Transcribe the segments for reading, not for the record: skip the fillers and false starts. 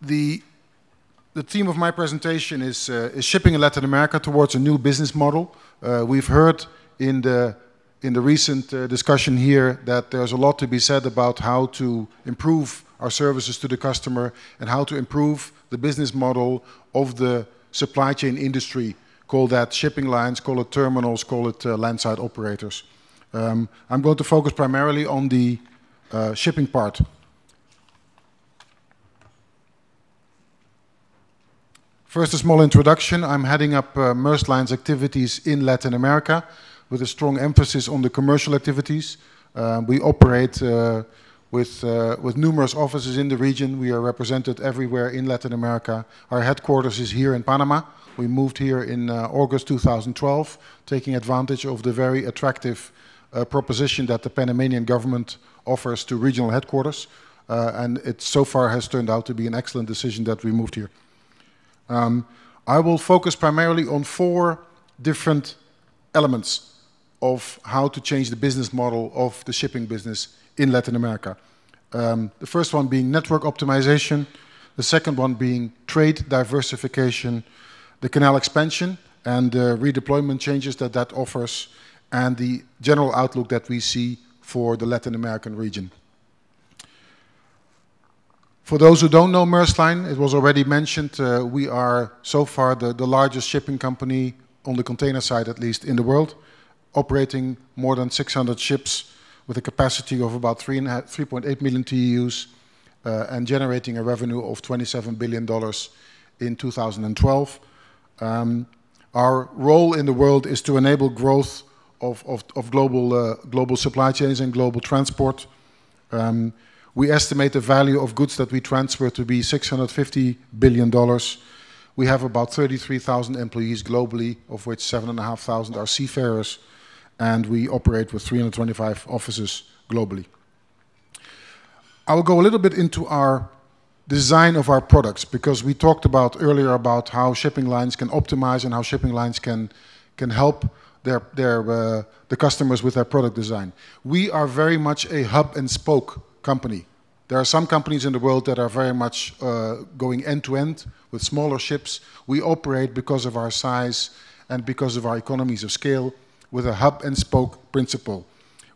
The theme of my presentation is shipping in Latin America towards a new business model. We've heard in the recent discussion here that there's a lot to be said about how to improve our services to the customer and how to improve the business model of the supply chain industry. Call that shipping lines, call it terminals, call it landside operators. I'm going to focus primarily on the shipping part. First, a small introduction. I'm heading up Maersk Line's activities in Latin America with a strong emphasis on the commercial activities. We operate with numerous offices in the region. We are represented everywhere in Latin America. Our headquarters is here in Panama. We moved here in August 2012, taking advantage of the very attractive proposition that the Panamanian government offers to regional headquarters. And it so far has turned out to be an excellent decision that we moved here. I will focus primarily on 4 different elements of how to change the business model of the shipping business in Latin America. The first one being network optimization, the second one being trade diversification, the canal expansion and the redeployment changes that that offers, and the general outlook that we see for the Latin American region. For those who don't know Maersk Line, it was already mentioned, we are so far the largest shipping company on the container side, at least in the world, operating more than 600 ships with a capacity of about 3.8 million TEUs and generating a revenue of $27 billion in 2012. Our role in the world is to enable growth of global supply chains and global transport. We estimate the value of goods that we transfer to be $650 billion. We have about 33,000 employees globally, of which 7,500 are seafarers, and we operate with 325 offices globally. I will go a little bit into our design of our products, because we talked about earlier about how shipping lines can optimize and how shipping lines can help the customers with their product design. We are very much a hub and spoke company. There are some companies in the world that are very much going end-to-end with smaller ships. We operate, because of our size and because of our economies of scale, with a hub and spoke principle.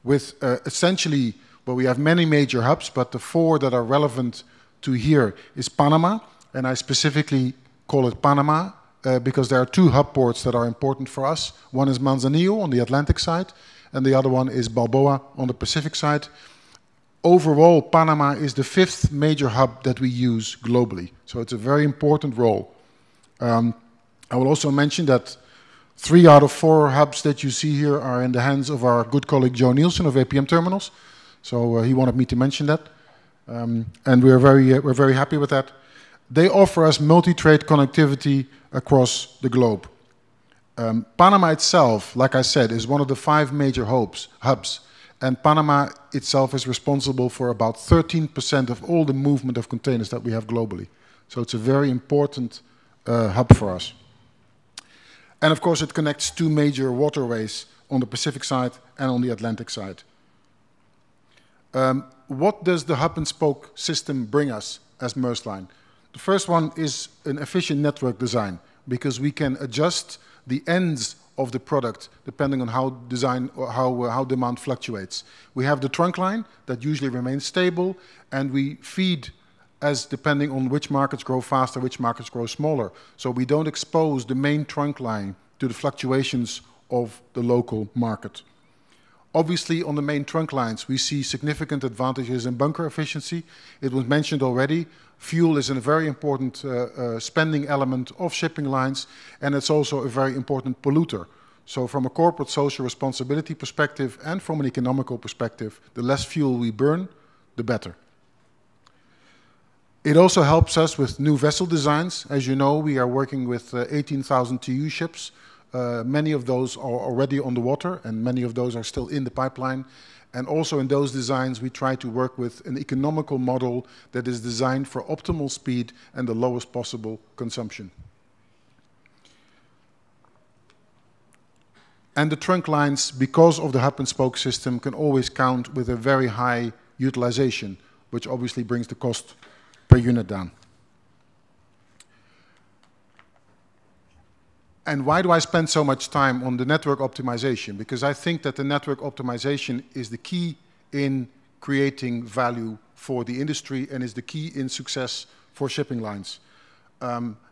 With essentially, well, we have many major hubs, but the 4 that are relevant to here is Panama, and I specifically call it Panama because there are 2 hub ports that are important for us. One is Manzanillo on the Atlantic side, and the other one is Balboa on the Pacific side. Overall, Panama is the 5th major hub that we use globally, so it's a very important role. I will also mention that 3 out of 4 hubs that you see here are in the hands of our good colleague Joe Nielsen of APM Terminals, so he wanted me to mention that, and we're very happy with that. They offer us multi-trade connectivity across the globe. Panama itself, like I said, is one of the 5 major hubs. And Panama itself is responsible for about 13% of all the movement of containers that we have globally. So it's a very important hub for us. And of course, it connects 2 major waterways on the Pacific side and on the Atlantic side. What does the hub and spoke system bring us as Maersk Line? The first one is an efficient network design, because we can adjust the ends of the product depending on how demand fluctuates. We have the trunk line that usually remains stable, and we feed as depending on which markets grow faster, which markets grow smaller. So we don't expose the main trunk line to the fluctuations of the local market. Obviously, on the main trunk lines, we see significant advantages in bunker efficiency. It was mentioned already, fuel is a very important spending element of shipping lines, and it's also a very important polluter. So from a corporate social responsibility perspective and from an economical perspective, the less fuel we burn, the better. It also helps us with new vessel designs. As you know, we are working with 18,000 TEU ships. Many of those are already on the water, and many of those are still in the pipeline. And also in those designs, we try to work with an economical model that is designed for optimal speed and the lowest possible consumption. And the trunk lines, because of the hub and spoke system, can always count with a very high utilization, which obviously brings the cost per unit down. And why do I spend so much time on the network optimization? Because I think that the network optimization is the key in creating value for the industry and is the key in success for shipping lines.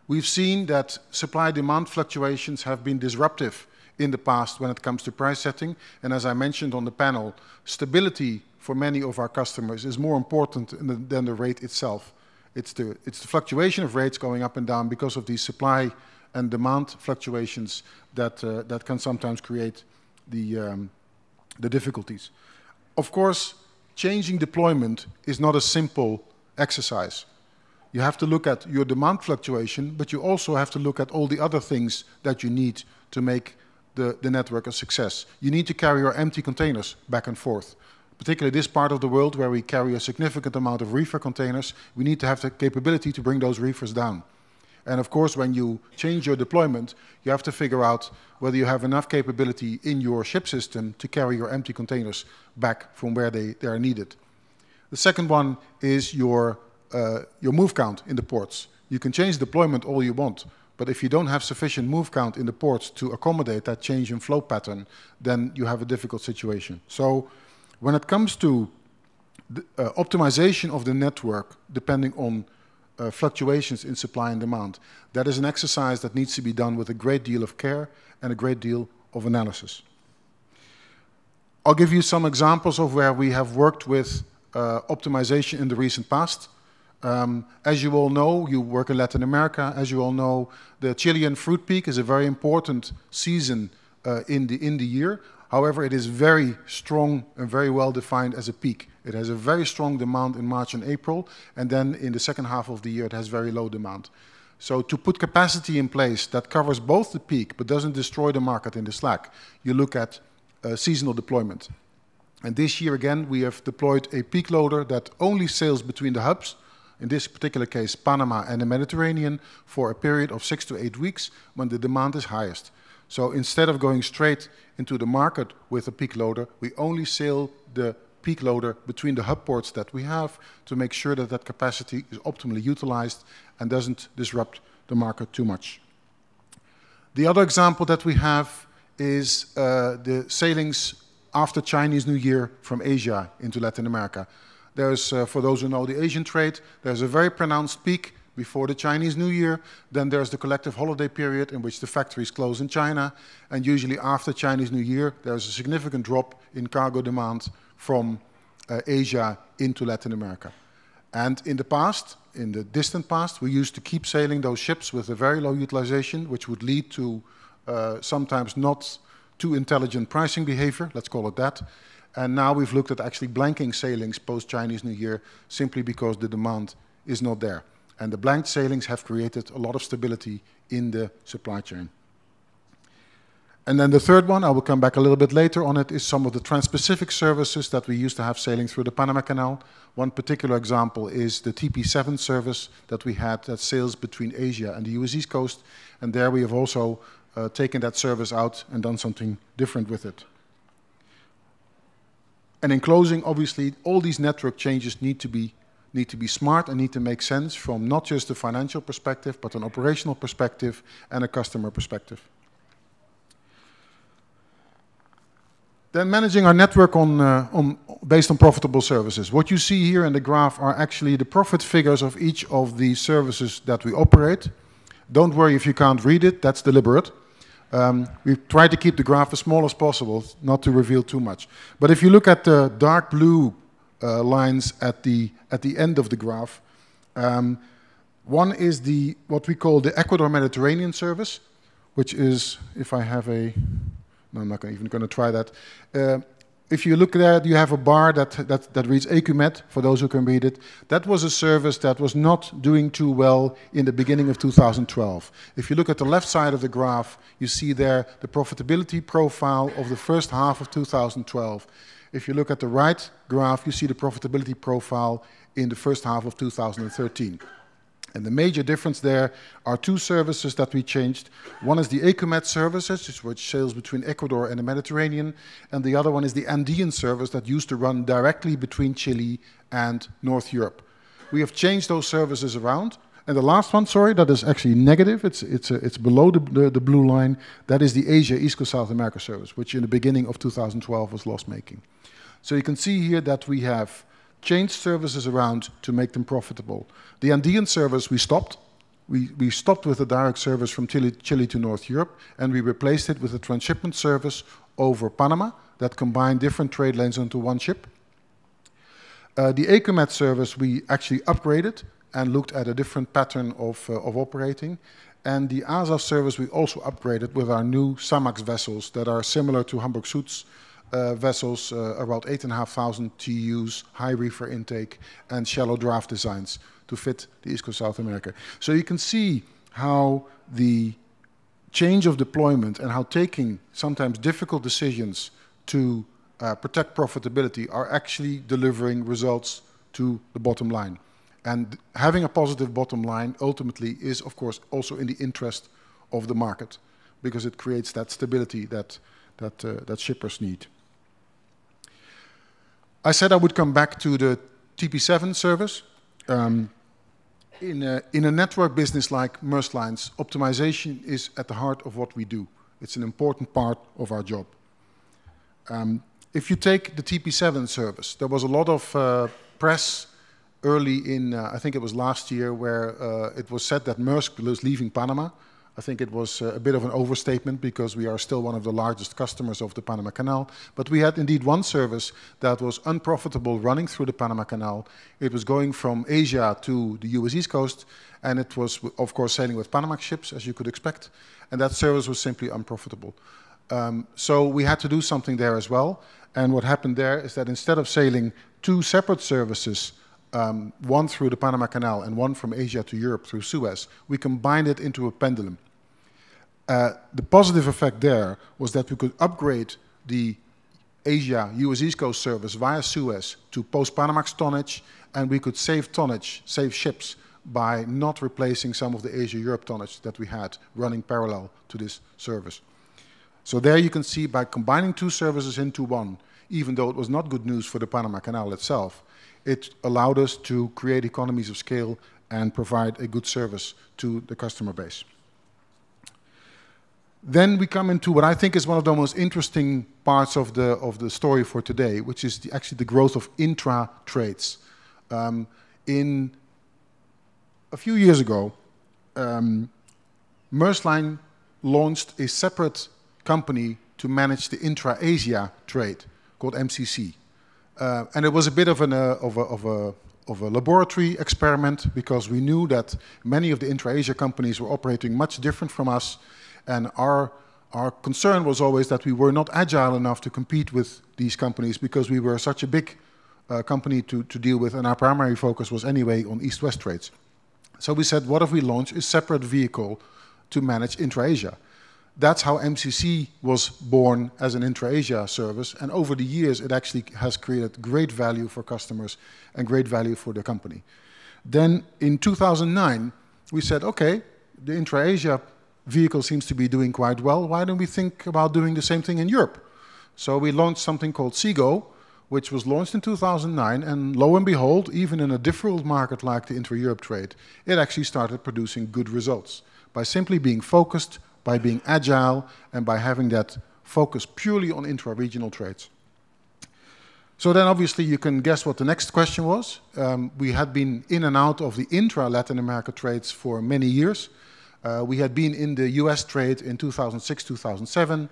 We've seen that supply-demand fluctuations have been disruptive in the past when it comes to price setting. And as I mentioned on the panel, stability for many of our customers is more important than the rate itself. It's the fluctuation of rates going up and down because of these supply and demand fluctuations that can sometimes create the difficulties. Of course, changing deployment is not a simple exercise. You have to look at your demand fluctuation, but you also have to look at all the other things that you need to make the network a success. You need to carry your empty containers back and forth. Particularly this part of the world where we carry a significant amount of reefer containers, we need to have the capability to bring those reefers down. And of course, when you change your deployment, you have to figure out whether you have enough capability in your ship system to carry your empty containers back from where they are needed. The second one is your move count in the ports. You can change deployment all you want, but if you don't have sufficient move count in the ports to accommodate that change in flow pattern, then you have a difficult situation. So when it comes to the, optimization of the network, depending on fluctuations in supply and demand, that is an exercise that needs to be done with a great deal of care and a great deal of analysis. I'll give you some examples of where we have worked with optimization in the recent past. As you all know, you work in Latin America. As you all know, the Chilean fruit peak is a very important season in the year. However, it is very strong and very well defined as a peak. It has a very strong demand in March and April, and then in the second half of the year it has very low demand. So to put capacity in place that covers both the peak but doesn't destroy the market in the slack, you look at seasonal deployment. And this year again we have deployed a peak loader that only sails between the hubs, in this particular case Panama and the Mediterranean, for a period of 6 to 8 weeks when the demand is highest. So instead of going straight into the market with a peak loader, we only sail the peak loader between the hub ports that we have to make sure that that capacity is optimally utilized and doesn't disrupt the market too much. The other example that we have is the sailings after Chinese New Year from Asia into Latin America. There's, for those who know the Asian trade, there's a very pronounced peak before the Chinese New Year. Then there's the collective holiday period in which the factories close in China. And usually after Chinese New Year, there's a significant drop in cargo demand from Asia into Latin America. And in the past, in the distant past, we used to keep sailing those ships with a very low utilization, which would lead to sometimes not too intelligent pricing behavior, let's call it that. And now we've looked at actually blanking sailings post-Chinese New Year simply because the demand is not there. And the blanked sailings have created a lot of stability in the supply chain. And then the third one, I will come back a little bit later on it, is some of the trans-Pacific services that we used to have sailing through the Panama Canal. One particular example is the TP7 service that we had that sails between Asia and the US East Coast. And there we have also taken that service out and done something different with it. And in closing, obviously, all these network changes need to be smart and need to make sense from not just a financial perspective, but an operational perspective and a customer perspective. Then managing our network based on profitable services. What you see here in the graph are actually the profit figures of each of the services that we operate. Don't worry if you can't read it, that's deliberate. We've tried to keep the graph as small as possible, not to reveal too much. But if you look at the dark blue lines at the end of the graph, one is what we call the Ecuador-Mediterranean service, which is, if I have a... No, I'm not even going to try that. If you look there, you have a bar that reads EcuMed, for those who can read it. That was a service that was not doing too well in the beginning of 2012. If you look at the left side of the graph, you see there the profitability profile of the first half of 2012. If you look at the right graph, you see the profitability profile in the first half of 2013. And the major difference there are two services that we changed. One is the EcuMed services, which sails between Ecuador and the Mediterranean, and the other one is the Andean service that used to run directly between Chile and North Europe. We have changed those services around, And the last one, sorry, that is actually negative. It's below the blue line. That is the Asia East Coast South America service, which in the beginning of 2012 was loss-making. So you can see here that we have changed services around to make them profitable. The Andean service we stopped. We stopped with the direct service from Chile to North Europe, and we replaced it with a transshipment service over Panama that combined different trade lanes onto one ship. The ACOMET service we actually upgraded and looked at a different pattern of operating. And the ASA service we also upgraded with our new SAMAX vessels that are similar to Hamburg Süd's vessels, around 8,500 TEUs, high reefer intake, and shallow draft designs to fit the East Coast South America. So you can see how the change of deployment and how taking sometimes difficult decisions to protect profitability are actually delivering results to the bottom line. And having a positive bottom line ultimately is, of course, also in the interest of the market, because it creates that stability that shippers need. I said I would come back to the TP7 service. In a network business like Maersk Line's, optimization is at the heart of what we do. It's an important part of our job. If you take the TP7 service, there was a lot of press early in, I think it was last year, where it was said that Maersk was leaving Panama. I think it was a bit of an overstatement because we are still one of the largest customers of the Panama Canal. But we had indeed one service that was unprofitable running through the Panama Canal. It was going from Asia to the US East Coast, and it was, of course, sailing with Panamax ships, as you could expect. And that service was simply unprofitable. So we had to do something there as well. And what happened there is that instead of sailing two separate services, one through the Panama Canal and one from Asia to Europe through Suez, we combined it into a pendulum. The positive effect there was that we could upgrade the Asia US East Coast service via Suez to post-Panamax tonnage, and we could save tonnage, save ships, by not replacing some of the Asia-Europe tonnage that we had running parallel to this service. So there you can see, by combining two services into one, even though it was not good news for the Panama Canal itself, it allowed us to create economies of scale and provide a good service to the customer base. Then we come into what I think is one of the most interesting parts of the story for today, which is actually the growth of intra-trades. In a few years ago, Maersk Line launched a separate company to manage the intra-Asia trade called MCC. And it was a bit of a laboratory experiment, because we knew that many of the intra-Asia companies were operating much different from us. And our concern was always that we were not agile enough to compete with these companies, because we were such a big company to deal with, and our primary focus was anyway on East-West trades. So we said, what if we launch a separate vehicle to manage intra-Asia? That's how MCC was born, as an intra-Asia service, and over the years it actually has created great value for customers and great value for the company. Then in 2009, we said, okay, the intra-Asia vehicle seems to be doing quite well. Why don't we think about doing the same thing in Europe? So we launched something called Seago, which was launched in 2009, and lo and behold, even in a difficult market like the intra-Europe trade, it actually started producing good results by simply being focused, by being agile, and by having that focus purely on intra-regional trades. So then obviously you can guess what the next question was. We had been in and out of the intra-Latin America trades for many years. We had been in the US trade in 2006, 2007,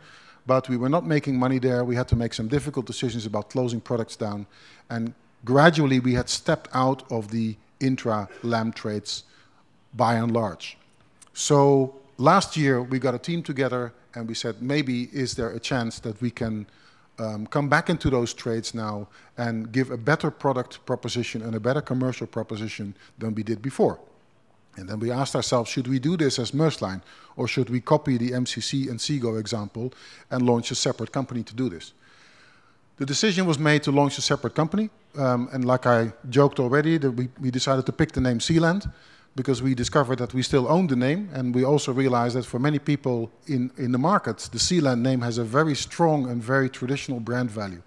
but we were not making money there. We had to make some difficult decisions about closing products down. And gradually we had stepped out of the intra-LAM trades by and large. So last year we got a team together and we said, maybe is there a chance that we can come back into those trades now and give a better product proposition and a better commercial proposition than we did before. And then we asked ourselves, should we do this as Maersk Line, or should we copy the MCC and Seago example and launch a separate company to do this? The decision was made to launch a separate company, and like I joked already, that we decided to pick the name Sealand, because we discovered that we still own the name, and we also realized that for many people in the market, the Sealand name has a very strong and very traditional brand value.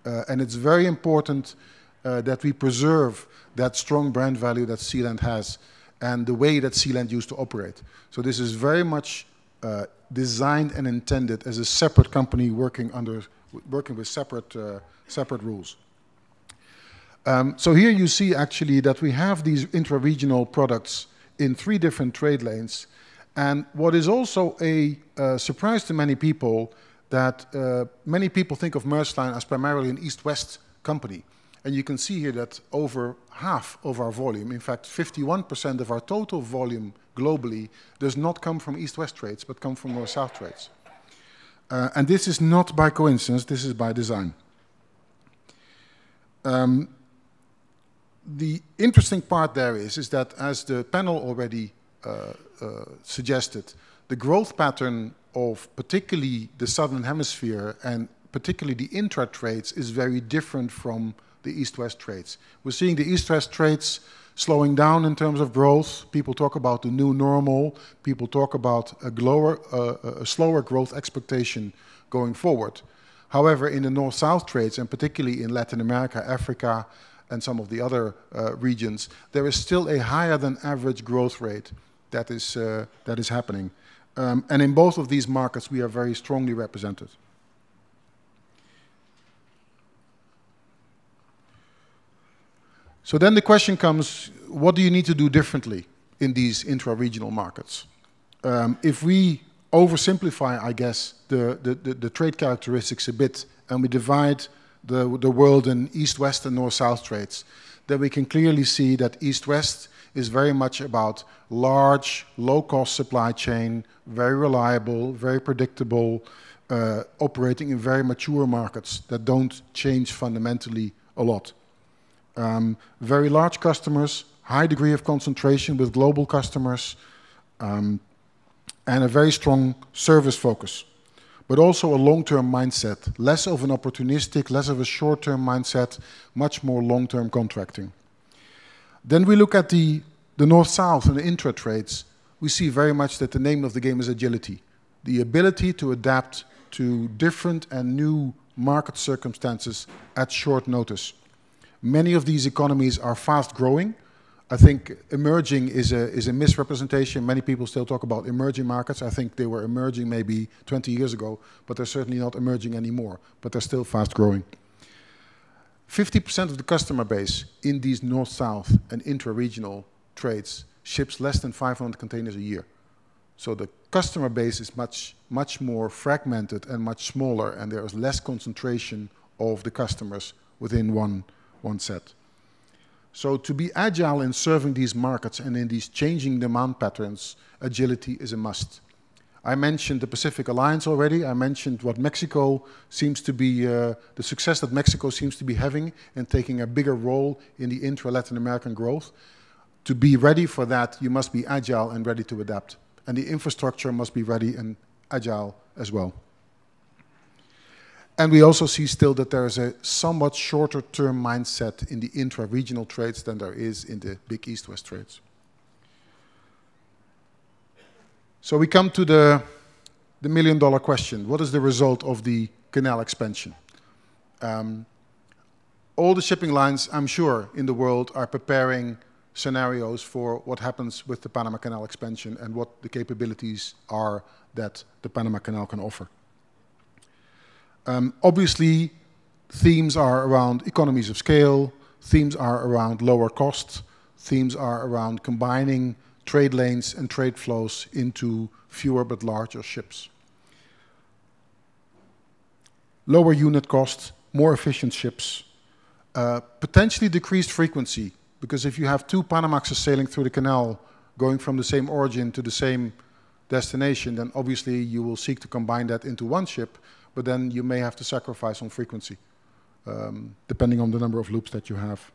And it's very important that we preserve that strong brand value that Sealand has. and the way that Sealand used to operate. So this is very much designed and intended as a separate company working with separate rules. So here you see actually that we have these intra-regional products in 3 different trade lanes. And what is also a surprise to many people, that many people think of Maersk Line as primarily an east-west company. And you can see here that over half of our volume, in fact 51% of our total volume globally, does not come from east-west trades, but come from north-south trades. And this is not by coincidence, this is by design. The interesting part there is that, as the panel already suggested, the growth pattern of particularly the southern hemisphere and particularly the intra-trades is very different from the east-west trades. We're seeing the east-west trades slowing down in terms of growth. People talk about the new normal. People talk about a slower growth expectation going forward. However, in the north-south trades, and particularly in Latin America, Africa, and some of the other regions, there is still a higher than average growth rate that is happening. And in both of these markets, we are very strongly represented. So then the question comes, what do you need to do differently in these intra-regional markets? If we oversimplify, I guess, the trade characteristics a bit, and we divide the world in east-west and north-south trades, then we can clearly see that east-west is very much about large, low-cost supply chain, very reliable, very predictable, operating in very mature markets that don't change fundamentally a lot. Very large customers, high degree of concentration with global customers, and a very strong service focus, but also a long-term mindset, less of an opportunistic, less of a short-term mindset, much more long-term contracting. Then we look at the north-south and the intra-trades. We see very much that the name of the game is agility, the ability to adapt to different and new market circumstances at short notice. Many of these economies are fast-growing. I think emerging is a misrepresentation. Many people still talk about emerging markets. I think they were emerging maybe 20 years ago, but they're certainly not emerging anymore, but they're still fast-growing. 50% of the customer base in these north-south and intra-regional trades ships less than 500 containers a year. So the customer base is much more fragmented and much smaller, and there is less concentration of the customers within one set. So to be agile in serving these markets and in these changing demand patterns, agility is a must. I mentioned the Pacific Alliance already. I mentioned what Mexico seems to be, the success that Mexico seems to be having in taking a bigger role in the intra-Latin American growth. To be ready for that, you must be agile and ready to adapt. And the infrastructure must be ready and agile as well. And we also see still that there is a somewhat shorter term mindset in the intra-regional trades than there is in the big east-west trades. So we come to the million-dollar question. What is the result of the canal expansion? All the shipping lines, I'm sure, in the world are preparing scenarios for what happens with the Panama Canal expansion and what the capabilities are that the Panama Canal can offer. Obviously, themes are around economies of scale, themes are around lower cost, themes are around combining trade lanes and trade flows into fewer but larger ships. Lower unit cost, more efficient ships, potentially decreased frequency, because if you have 2 Panamaxes sailing through the canal, going from the same origin to the same destination, then obviously you will seek to combine that into one ship, but then you may have to sacrifice on frequency, depending on the number of loops that you have.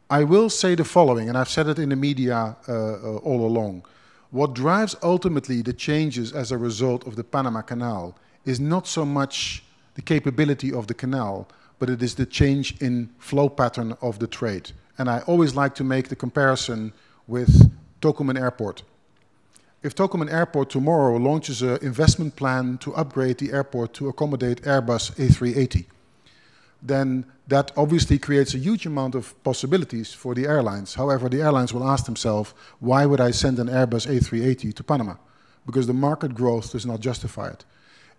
I will say the following, and I've said it in the media all along. What drives ultimately the changes as a result of the Panama Canal is not so much the capability of the canal, but it is the change in flow pattern of the trade. And I always like to make the comparison with Tocumen Airport. If Tocumen Airport tomorrow launches an investment plan to upgrade the airport to accommodate Airbus A380, then that obviously creates a huge amount of possibilities for the airlines. However, the airlines will ask themselves, why would I send an Airbus A380 to Panama? Because the market growth does not justify it.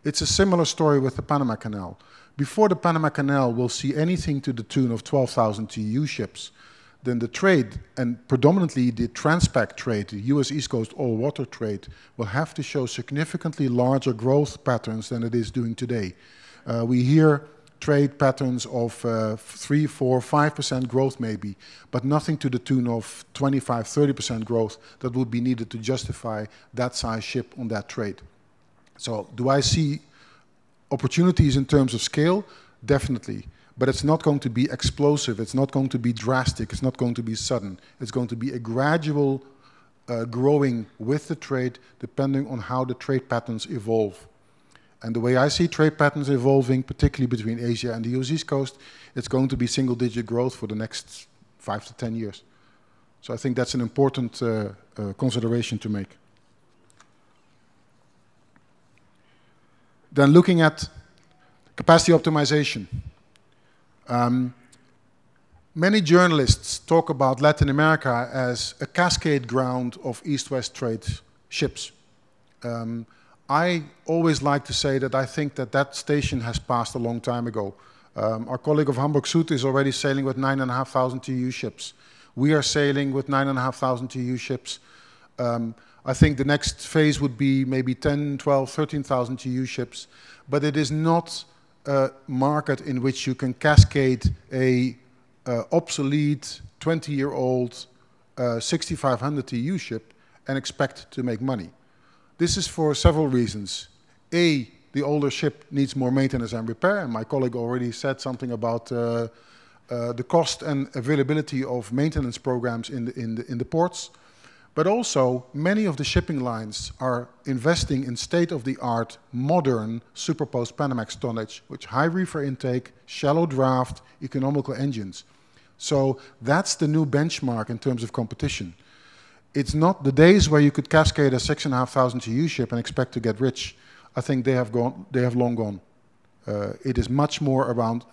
It's a similar story with the Panama Canal. Before the Panama Canal will see anything to the tune of 12,000 TEU ships, then the trade, and predominantly the Transpac trade, the US East Coast all-water trade, will have to show significantly larger growth patterns than it is doing today. We hear trade patterns of 3, 4, 5% growth maybe, but nothing to the tune of 25, 30% growth that would be needed to justify that size ship on that trade. So do I see opportunities in terms of scale? Definitely. But it's not going to be explosive, it's not going to be drastic, it's not going to be sudden. It's going to be a gradual growing with the trade depending on how the trade patterns evolve. And the way I see trade patterns evolving, particularly between Asia and the US East Coast, it's going to be single-digit growth for the next 5 to 10 years. So I think that's an important consideration to make. Then looking at capacity optimization. Many journalists talk about Latin America as a cascade ground of east-west trade ships. I always like to say that I think that that station has passed a long time ago. Our colleague of Hamburg Süd is already sailing with 9,500 TEU ships. We are sailing with 9,500 TEU ships. I think the next phase would be maybe 10, 12, 13,000 TEU ships, but it is not a market in which you can cascade a obsolete 20-year-old 6,500 TEU ship and expect to make money. This is for several reasons. A, the older ship needs more maintenance and repair, and my colleague already said something about the cost and availability of maintenance programs in the ports. But also, many of the shipping lines are investing in state-of-the-art, modern, superposed Panamax tonnage, with high reefer intake, shallow draft, economical engines. So that's the new benchmark in terms of competition. It's not the days where you could cascade a 6,500 TEU ship and expect to get rich. I think they have long gone. It is much more around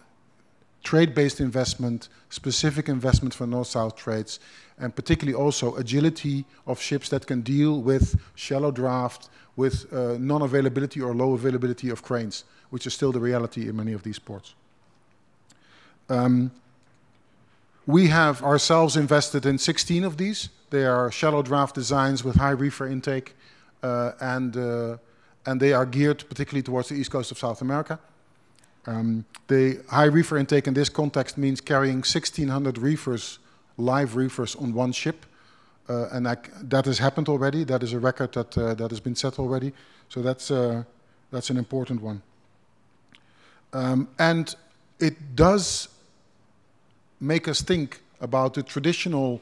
trade-based investment, specific investment for north-south trades, and particularly also agility of ships that can deal with shallow draft, with non-availability or low availability of cranes, which is still the reality in many of these ports. We have ourselves invested in 16 of these. They are shallow draft designs with high reefer intake, and they are geared particularly towards the east coast of South America. The high reefer intake in this context means carrying 1,600 reefers, live reefers on one ship, and that has happened already. That is a record that has been set already. So that's an important one. And it does make us think about the traditional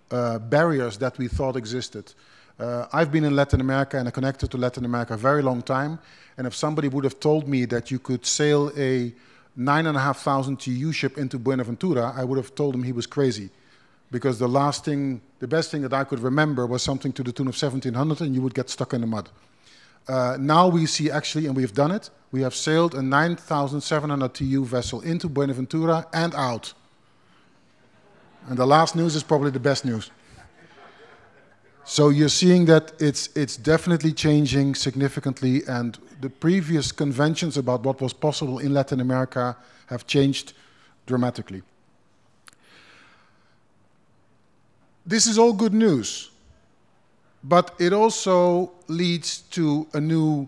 barriers that we thought existed. I've been in Latin America and connected to Latin America a very long time, and if somebody would have told me that you could sail a 9,500 TEU ship into Buenaventura, I would have told him he was crazy, because the best thing that I could remember was something to the tune of 1,700, and you would get stuck in the mud. Now we see actually, and we've done it, we have sailed a 9,700 TEU vessel into Buenaventura and out. And the last news is probably the best news. So you're seeing that it's definitely changing significantly, and the previous conventions about what was possible in Latin America have changed dramatically. This is all good news, but it also leads to a new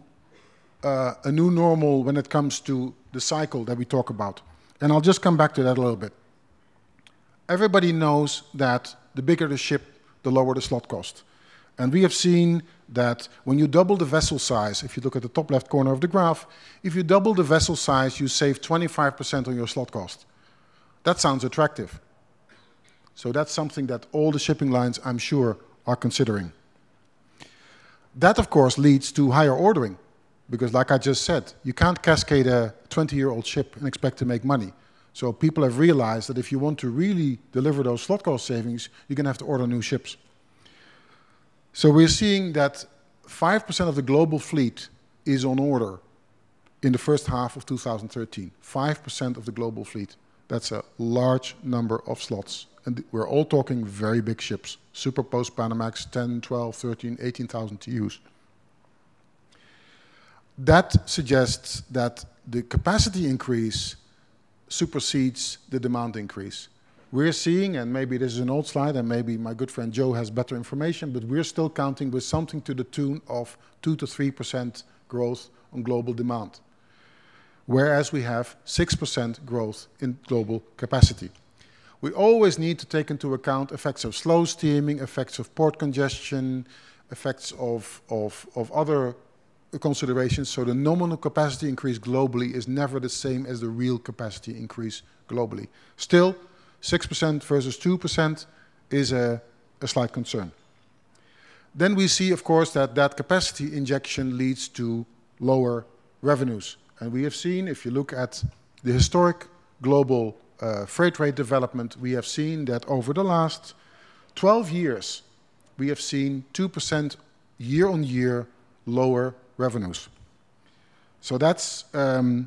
normal when it comes to the cycle that we talk about. And I'll just come back to that a little bit. Everybody knows that the bigger the ship, the lower the slot cost. And we have seen that when you double the vessel size, if you look at the top left corner of the graph, if you double the vessel size, you save 25% on your slot cost. That sounds attractive. So that's something that all the shipping lines, I'm sure, are considering. That, of course, leads to higher ordering, because like I just said, you can't cascade a 20-year-old ship and expect to make money. So people have realized that if you want to really deliver those slot cost savings, you're going to have to order new ships. So we're seeing that 5% of the global fleet is on order. in the first half of 2013. 5% of the global fleet. That's a large number of slots. And we're all talking very big ships. Super Post-Panamax, 10, 12, 13, 18,000 TEUs. That suggests that the capacity increase supersedes the demand increase. We're seeing, and maybe this is an old slide, and maybe my good friend Joe has better information, but we're still counting with something to the tune of 2 to 3% growth on global demand, whereas we have 6% growth in global capacity. We always need to take into account effects of slow steaming, effects of port congestion, effects of other considerations. So the nominal capacity increase globally is never the same as the real capacity increase globally. Still, 6% versus 2% is a slight concern. Then we see, of course, that capacity injection leads to lower revenues. And we have seen, if you look at the historic global freight rate development, we have seen that over the last 12 years, we have seen 2% year-on-year lower revenues. So that's the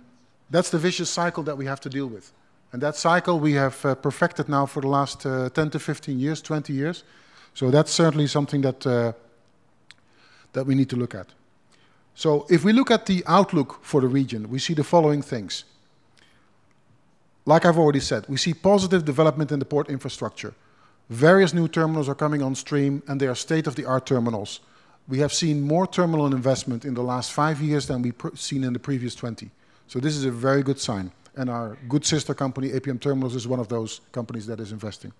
vicious cycle that we have to deal with. And that cycle we have perfected now for the last 10 to 15 years, 20 years. So that's certainly something that we need to look at. So if we look at the outlook for the region, we see the following things. Like I've already said, we see positive development in the port infrastructure. Various new terminals are coming on stream, and they are state-of-the-art terminals. We have seen more terminal investment in the last 5 years than we've seen in the previous 20. So this is a very good sign. And our good sister company, APM Terminals, is one of those companies that is investing.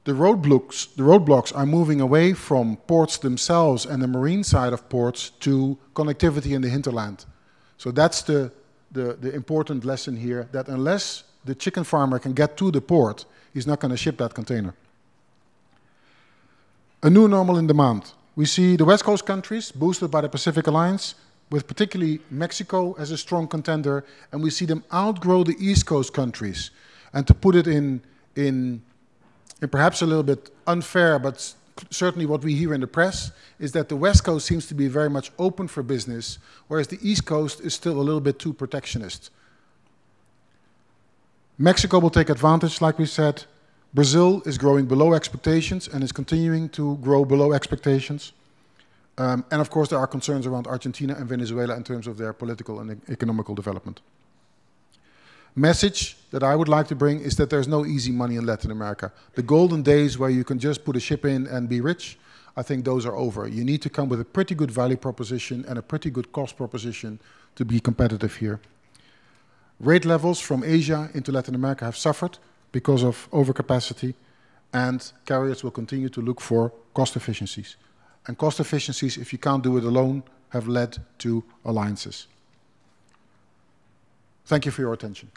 The roadblocks are moving away from ports themselves and the marine side of ports to connectivity in the hinterland. So that's the important lesson here, that unless the chicken farmer can get to the port, he's not going to ship that container. A new normal in demand. We see the West Coast countries boosted by the Pacific Alliance, with particularly Mexico as a strong contender, and we see them outgrow the East Coast countries. And to put it in perhaps a little bit unfair, but certainly what we hear in the press, is that the West Coast seems to be very much open for business, whereas the East Coast is still a little bit too protectionist. Mexico will take advantage, like we said. Brazil is growing below expectations and is continuing to grow below expectations. And of course, there are concerns around Argentina and Venezuela in terms of their political and economical development. Message that I would like to bring is that there's no easy money in Latin America. The golden days where you can just put a ship in and be rich, I think those are over. You need to come with a pretty good value proposition and a pretty good cost proposition to be competitive here. Rate levels from Asia into Latin America have suffered because of overcapacity, and carriers will continue to look for cost efficiencies. And cost efficiencies, if you can't do it alone, have led to alliances. Thank you for your attention.